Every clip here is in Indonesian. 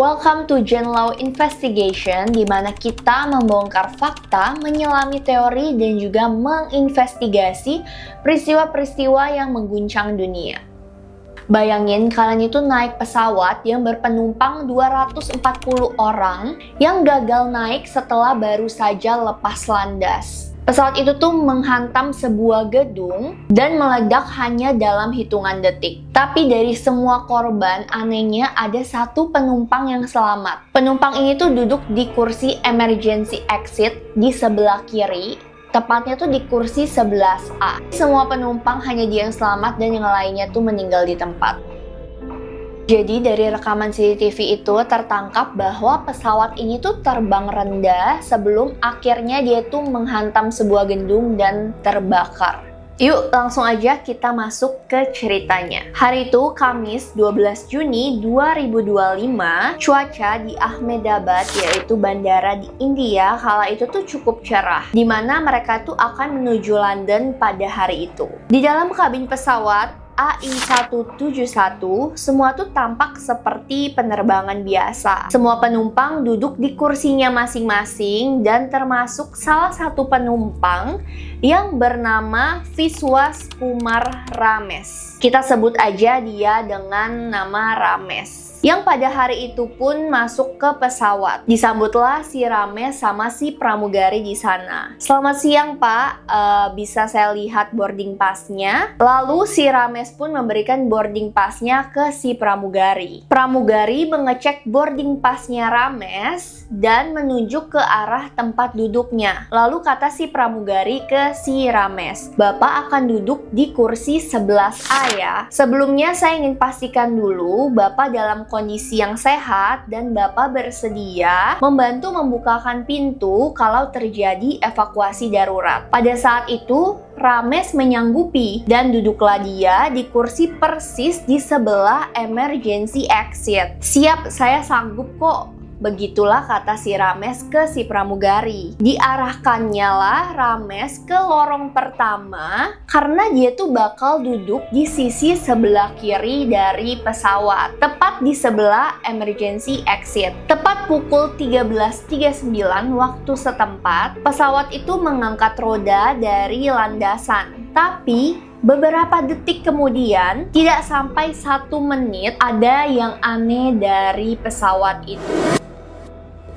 Welcome to Genlau Investigation, di mana kita membongkar fakta, menyelami teori, dan juga menginvestigasi peristiwa-peristiwa yang mengguncang dunia. Bayangin kalian itu naik pesawat yang berpenumpang 240 orang yang gagal naik setelah baru saja lepas landas. Pesawat itu tuh menghantam sebuah gedung dan meledak hanya dalam hitungan detik. Tapi dari semua korban, anehnya ada satu penumpang yang selamat. Penumpang ini tuh duduk di kursi emergency exit di sebelah kiri. Tepatnya tuh di kursi 11A. Semua penumpang hanya dia yang selamat dan yang lainnya tuh meninggal di tempat. Jadi dari rekaman CCTV itu tertangkap bahwa pesawat ini tuh terbang rendah sebelum akhirnya dia tuh menghantam sebuah gedung dan terbakar. Yuk langsung aja kita masuk ke ceritanya. Hari itu Kamis 12 Juni 2025, cuaca di Ahmedabad yaitu bandara di India kala itu tuh cukup cerah, dimana mereka tuh akan menuju London pada hari itu. Di dalam kabin pesawat AI-171, semua tuh tampak seperti penerbangan biasa. Semua penumpang duduk di kursinya masing-masing dan termasuk salah satu penumpang yang bernama Vishwas Kumar Ramesh. Kita sebut aja dia dengan nama Ramesh. Yang pada hari itu pun masuk ke pesawat. Disambutlah si Ramesh sama si pramugari di sana. Selamat siang Pak, bisa saya lihat boarding pass-nya? Lalu si Ramesh pun memberikan boarding pass-nya ke si pramugari. Pramugari mengecek boarding pass-nya Ramesh dan menunjuk ke arah tempat duduknya. Lalu kata si pramugari ke si Ramesh, Bapak akan duduk di kursi 11A ya. Sebelumnya saya ingin pastikan dulu Bapak dalam kondisi yang sehat dan Bapak bersedia membantu membukakan pintu kalau terjadi evakuasi darurat. Pada saat itu, Ramesh menyanggupi dan duduklah dia di kursi persis di sebelah emergency exit. Siap, saya sanggup kok. Begitulah kata si Ramesh ke si pramugari. Diarahkannya lah Ramesh ke lorong pertama karena dia tuh bakal duduk di sisi sebelah kiri dari pesawat, tepat di sebelah emergency exit. Tepat pukul 13.39 waktu setempat, pesawat itu mengangkat roda dari landasan. Tapi beberapa detik kemudian, tidak sampai 1 menit, ada yang aneh dari pesawat itu.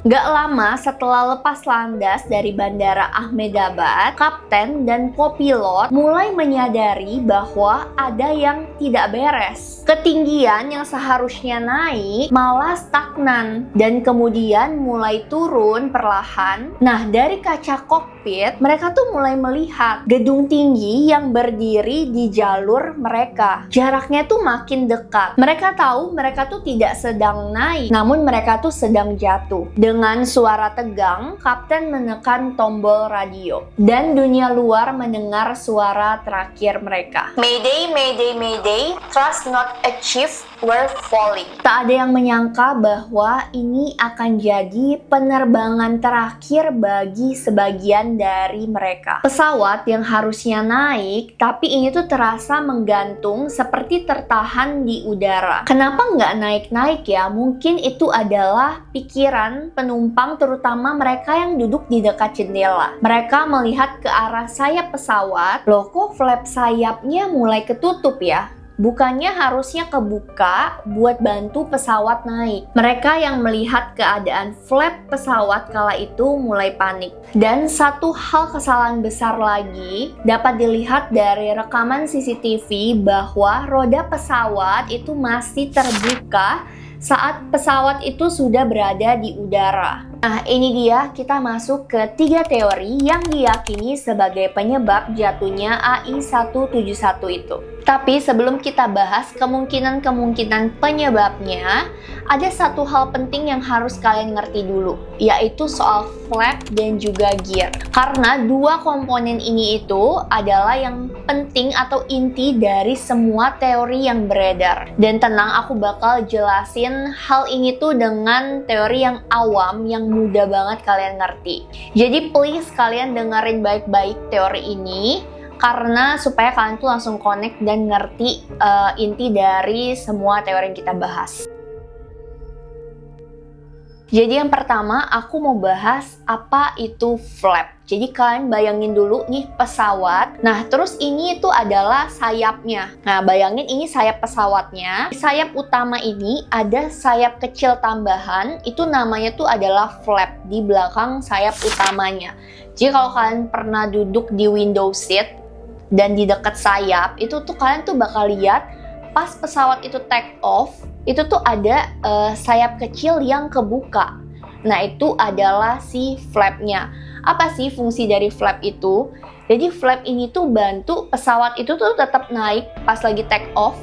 Gak lama setelah lepas landas dari bandara Ahmedabad, kapten dan kopilot mulai menyadari bahwa ada yang tidak beres. Ketinggian yang seharusnya naik malah stagnan dan kemudian mulai turun perlahan. Nah, dari kaca kokpit, mereka tuh mulai melihat gedung tinggi yang berdiri di jalur mereka. Jaraknya tuh makin dekat. Mereka tahu mereka tuh tidak sedang naik, namun mereka tuh sedang jatuh. Dengan suara tegang, kapten menekan tombol radio dan dunia luar mendengar suara terakhir mereka. Mayday, mayday, mayday, thrust not achieved, we're falling. Tak ada yang menyangka bahwa ini akan jadi penerbangan terakhir bagi sebagian dari mereka. Pesawat yang harusnya naik, tapi ini tuh terasa menggantung seperti tertahan di udara. Kenapa nggak naik-naik ya? Mungkin itu adalah pikiran penumpang, terutama mereka yang duduk di dekat jendela. Mereka melihat ke arah sayap pesawat, loh kok flap sayapnya mulai ketutup ya? Bukannya harusnya kebuka buat bantu pesawat naik. Mereka yang melihat keadaan flap pesawat kala itu mulai panik. Dan satu hal kesalahan besar lagi dapat dilihat dari rekaman CCTV bahwa roda pesawat itu masih terbuka saat pesawat itu sudah berada di udara. Nah, ini dia kita masuk ke 3 teori yang diyakini sebagai penyebab jatuhnya AI-171 itu. Tapi sebelum kita bahas kemungkinan-kemungkinan penyebabnya, ada satu hal penting yang harus kalian ngerti dulu, yaitu soal flap dan juga gear. Karena 2 komponen ini itu adalah yang penting atau inti dari semua teori yang beredar. Dan tenang, aku bakal jelasin hal ini tuh dengan teori yang awam, yang mudah banget kalian ngerti. Jadi please kalian dengerin baik-baik teori ini, karena supaya kalian tuh langsung connect dan ngerti inti dari semua teori yang kita bahas. Jadi yang pertama aku mau bahas apa itu flap. Jadi kalian bayangin dulu nih pesawat. Nah terus ini itu adalah sayapnya. Nah bayangin ini sayap pesawatnya. Sayap utama ini ada sayap kecil tambahan. Itu namanya tuh adalah flap di belakang sayap utamanya. Jadi kalau kalian pernah duduk di window seat dan di dekat sayap, itu tuh kalian tuh bakal lihat pas pesawat itu take off, itu tuh ada sayap kecil yang kebuka. Nah itu adalah si flapnya. Apa sih fungsi dari flap itu? Jadi flap ini tuh bantu pesawat itu tuh tetap naik pas lagi take off,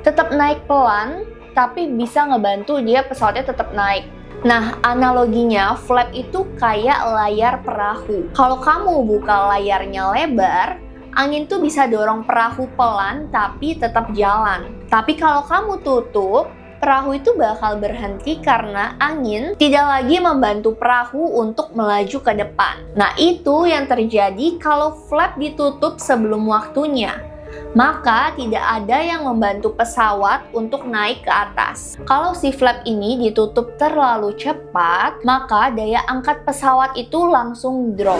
tetap naik pelan, tapi bisa ngebantu dia pesawatnya tetap naik. Nah, analoginya flap itu kayak layar perahu. Kalau kamu buka layarnya lebar, angin tuh bisa dorong perahu pelan tapi tetap jalan. Tapi kalau kamu tutup, perahu itu bakal berhenti karena angin tidak lagi membantu perahu untuk melaju ke depan. Nah, itu yang terjadi kalau flap ditutup sebelum waktunya. Maka tidak ada yang membantu pesawat untuk naik ke atas. Kalau si flap ini ditutup terlalu cepat, maka daya angkat pesawat itu langsung drop.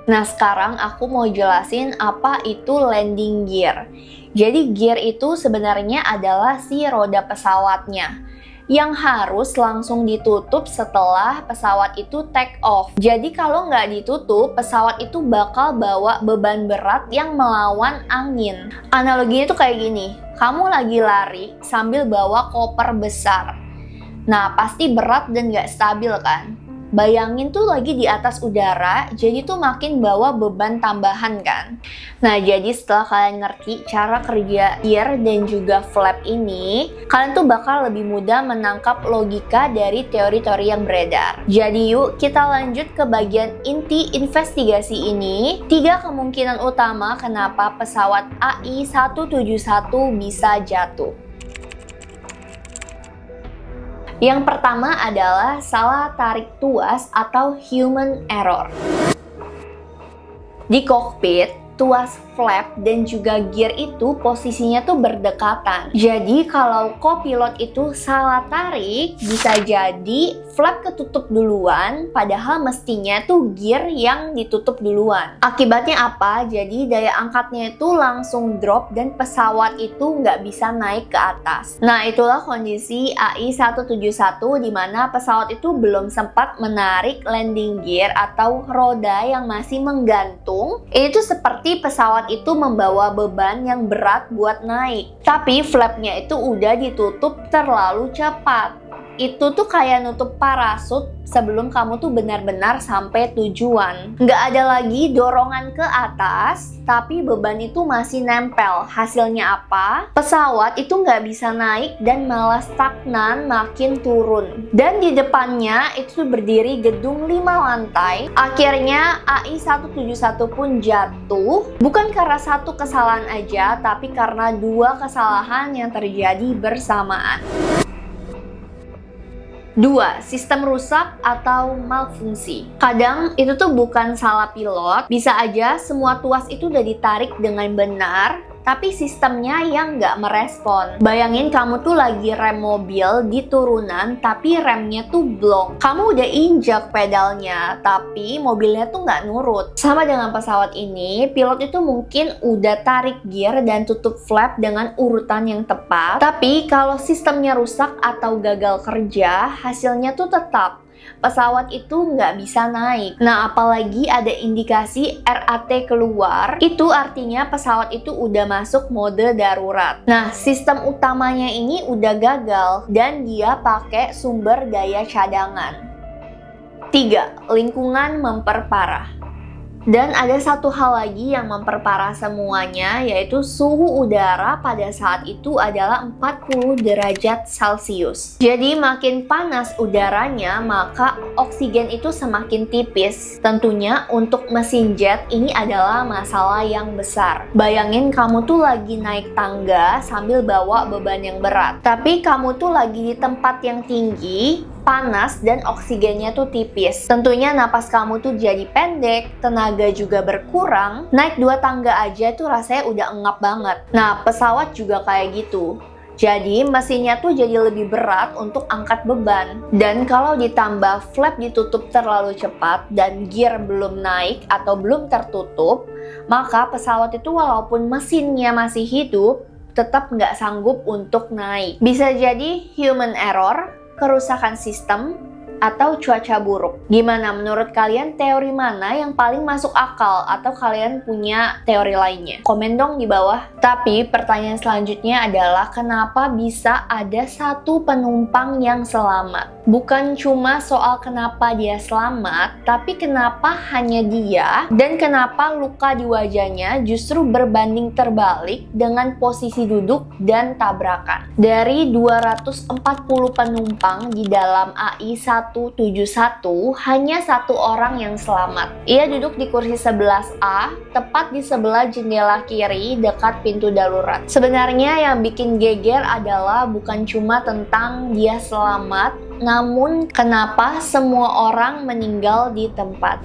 Nah sekarang aku mau jelasin apa itu landing gear. Jadi gear itu sebenarnya adalah si roda pesawatnya yang harus langsung ditutup setelah pesawat itu take off. Jadi kalau nggak ditutup, pesawat itu bakal bawa beban berat yang melawan angin. Analoginya tuh kayak gini, kamu lagi lari sambil bawa koper besar. Nah pasti berat dan nggak stabil kan? Bayangin tuh lagi di atas udara, jadi tuh makin bawa beban tambahan kan. Nah jadi setelah kalian ngerti cara kerja gear dan juga flap ini, kalian tuh bakal lebih mudah menangkap logika dari teori-teori yang beredar. Jadi yuk kita lanjut ke bagian inti investigasi ini. 3 kemungkinan utama kenapa pesawat AI-171 bisa jatuh. Yang pertama adalah salah tarik tuas atau human error. Di kokpit, tuas flap dan juga gear itu posisinya tuh berdekatan. Jadi kalau kopilot itu salah tarik, bisa jadi flap ketutup duluan, padahal mestinya tuh gear yang ditutup duluan. Akibatnya apa? Jadi daya angkatnya itu langsung drop dan pesawat itu nggak bisa naik ke atas. Nah itulah kondisi AI-171 di mana pesawat itu belum sempat menarik landing gear atau roda yang masih menggantung. Ini tuh seperti pesawat itu membawa beban yang berat buat naik. Tapi flapnya itu udah ditutup terlalu cepat. Itu tuh kayak nutup parasut sebelum kamu tuh benar-benar sampai tujuan. Nggak ada lagi dorongan ke atas, tapi beban itu masih nempel. Hasilnya apa? Pesawat itu nggak bisa naik dan malah stagnan makin turun. Dan di depannya itu berdiri gedung 5 lantai. Akhirnya AI-171 pun jatuh. Bukan karena satu kesalahan aja, tapi karena 2 kesalahan yang terjadi bersamaan. 2. Sistem rusak atau malfungsi. Kadang itu tuh bukan salah pilot, bisa aja semua tuas itu udah ditarik dengan benar, tapi sistemnya yang nggak merespon. Bayangin kamu tuh lagi rem mobil di turunan, tapi remnya tuh blok. Kamu udah injak pedalnya, tapi mobilnya tuh nggak nurut. Sama dengan pesawat ini, pilot itu mungkin udah tarik gear dan tutup flap dengan urutan yang tepat, tapi kalau sistemnya rusak atau gagal kerja, hasilnya tuh tetap pesawat itu nggak bisa naik. Nah, apalagi ada indikasi RAT keluar, itu artinya pesawat itu udah masuk mode darurat. Nah, sistem utamanya ini udah gagal dan dia pakai sumber daya cadangan. 3. Lingkungan memperparah. Dan ada satu hal lagi yang memperparah semuanya, yaitu suhu udara pada saat itu adalah 40 derajat Celcius. Jadi makin panas udaranya, maka oksigen itu semakin tipis. Tentunya untuk mesin jet ini adalah masalah yang besar. Bayangin kamu tuh lagi naik tangga sambil bawa beban yang berat. Tapi kamu tuh lagi di tempat yang tinggi, panas dan oksigennya tuh tipis. Tentunya napas kamu tuh jadi pendek, tenaga juga berkurang. Naik 2 tangga aja tuh rasanya udah engap banget. Nah, pesawat juga kayak gitu. Jadi mesinnya tuh jadi lebih berat untuk angkat beban. Dan kalau ditambah flap ditutup terlalu cepat dan gear belum naik atau belum tertutup, maka pesawat itu walaupun mesinnya masih hidup, tetap nggak sanggup untuk naik. Bisa jadi human error, kerusakan sistem, atau cuaca buruk. Gimana menurut kalian, teori mana yang paling masuk akal atau kalian punya teori lainnya? Komen dong di bawah. Tapi pertanyaan selanjutnya adalah kenapa bisa ada satu penumpang yang selamat? Bukan cuma soal kenapa dia selamat, tapi kenapa hanya dia dan kenapa luka di wajahnya justru berbanding terbalik dengan posisi duduk dan tabrakan. Dari 240 penumpang di dalam AI-171, hanya satu orang yang selamat. Ia duduk di kursi 11A, tepat di sebelah jendela kiri dekat pintu darurat. Sebenarnya yang bikin geger adalah bukan cuma tentang dia selamat, namun kenapa semua orang meninggal di tempat.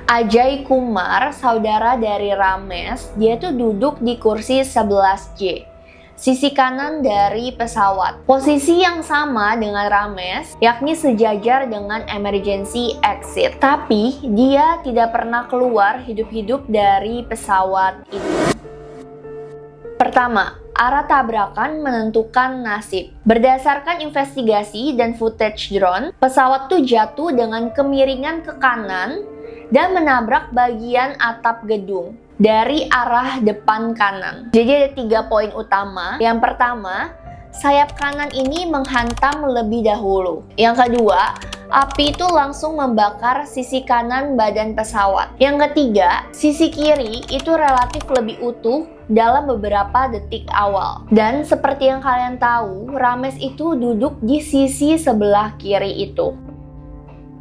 Ajay Kumar, saudara dari Ramesh, dia tuh duduk di kursi 11J, sisi kanan dari pesawat. Posisi yang sama dengan Ramesh, yakni sejajar dengan emergency exit. Tapi dia tidak pernah keluar hidup-hidup dari pesawat itu. Pertama, arah tabrakan menentukan nasib. Berdasarkan investigasi dan footage drone, pesawat tuh jatuh dengan kemiringan ke kanan dan menabrak bagian atap gedung dari arah depan kanan. Jadi ada 3 poin utama. Yang pertama, sayap kanan ini menghantam lebih dahulu. Yang kedua, api itu langsung membakar sisi kanan badan pesawat. Yang ketiga, sisi kiri itu relatif lebih utuh dalam beberapa detik awal. Dan seperti yang kalian tahu, Ramesh itu duduk di sisi sebelah kiri itu.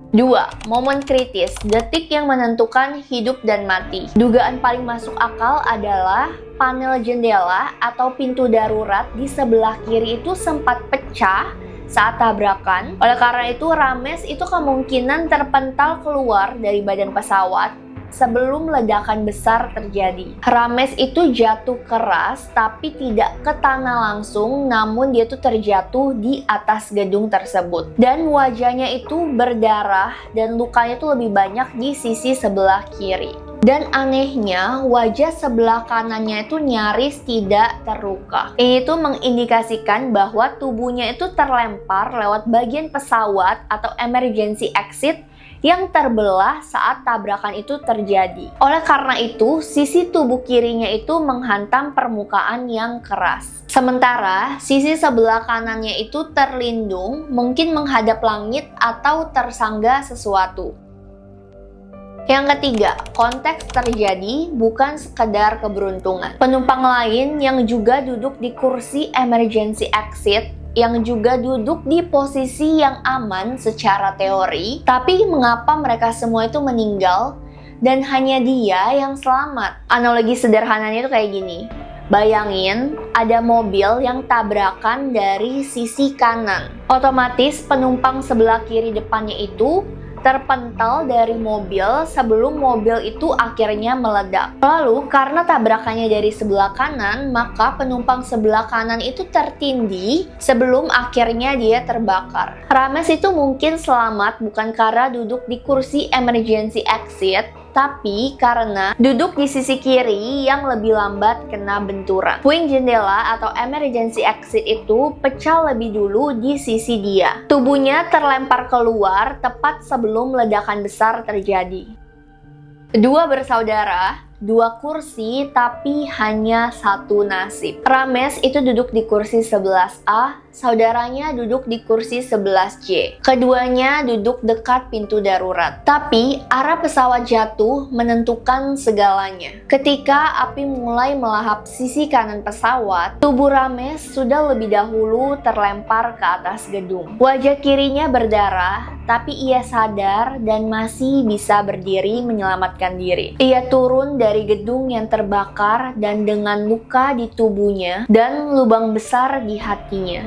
2. Momen kritis, detik yang menentukan hidup dan mati. Dugaan paling masuk akal adalah panel jendela atau pintu darurat di sebelah kiri itu sempat pecah saat tabrakan. Oleh karena itu, Ramesh itu kemungkinan terpental keluar dari badan pesawat sebelum ledakan besar terjadi. Ramesh itu jatuh keras tapi tidak ke tanah langsung, namun dia tuh terjatuh di atas gedung tersebut. Dan wajahnya itu berdarah dan lukanya tuh lebih banyak di sisi sebelah kiri. Dan anehnya, wajah sebelah kanannya itu nyaris tidak terluka. Ini tuh mengindikasikan bahwa tubuhnya itu terlempar lewat bagian pesawat atau emergency exit yang terbelah saat tabrakan itu terjadi. Oleh karena itu, sisi tubuh kirinya itu menghantam permukaan yang keras. Sementara sisi sebelah kanannya itu terlindung, mungkin menghadap langit atau tersangga sesuatu. Yang ketiga, konteks terjadi bukan sekedar keberuntungan. Penumpang lain yang juga duduk di kursi emergency exit, yang juga duduk di posisi yang aman secara teori, tapi mengapa mereka semua itu meninggal dan hanya dia yang selamat? Analogi sederhananya itu kayak gini. Bayangin ada mobil yang tabrakan dari sisi kanan. Otomatis penumpang sebelah kiri depannya itu terpental dari mobil sebelum mobil itu akhirnya meledak. Lalu karena tabrakannya dari sebelah kanan, maka penumpang sebelah kanan itu tertindih sebelum akhirnya dia terbakar. Ramesh itu mungkin selamat bukan karena duduk di kursi emergency exit, tapi karena duduk di sisi kiri yang lebih lambat kena benturan. Puing jendela atau emergency exit itu pecah lebih dulu di sisi dia. Tubuhnya terlempar keluar tepat sebelum ledakan besar terjadi. Dua bersaudara, 2 kursi tapi hanya satu nasib. Ramesh itu duduk di kursi 11A, saudaranya duduk di kursi 11J. Keduanya duduk dekat pintu darurat. Tapi arah pesawat jatuh menentukan segalanya. Ketika api mulai melahap sisi kanan pesawat, tubuh Ramesh sudah lebih dahulu terlempar ke atas gedung. Wajah kirinya berdarah, tapi ia sadar dan masih bisa berdiri menyelamatkan diri. Ia turun dari gedung yang terbakar dan dengan luka di tubuhnya dan lubang besar di hatinya.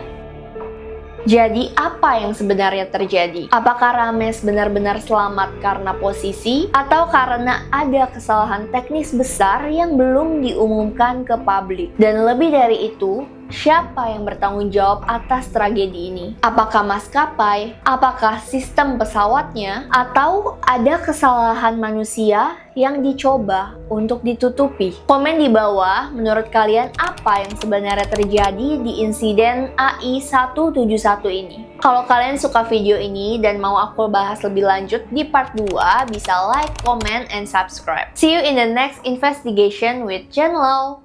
Jadi apa yang sebenarnya terjadi? Apakah Ramesh benar-benar selamat karena posisi atau karena ada kesalahan teknis besar yang belum diumumkan ke publik? Dan lebih dari itu, siapa yang bertanggung jawab atas tragedi ini? Apakah maskapai? Apakah sistem pesawatnya? Atau ada kesalahan manusia yang dicoba untuk ditutupi? Komen di bawah, menurut kalian apa yang sebenarnya terjadi di insiden AI-171 ini? Kalau kalian suka video ini dan mau aku bahas lebih lanjut di part 2, bisa like, comment, and subscribe. See you in the next investigation with Jen Lo.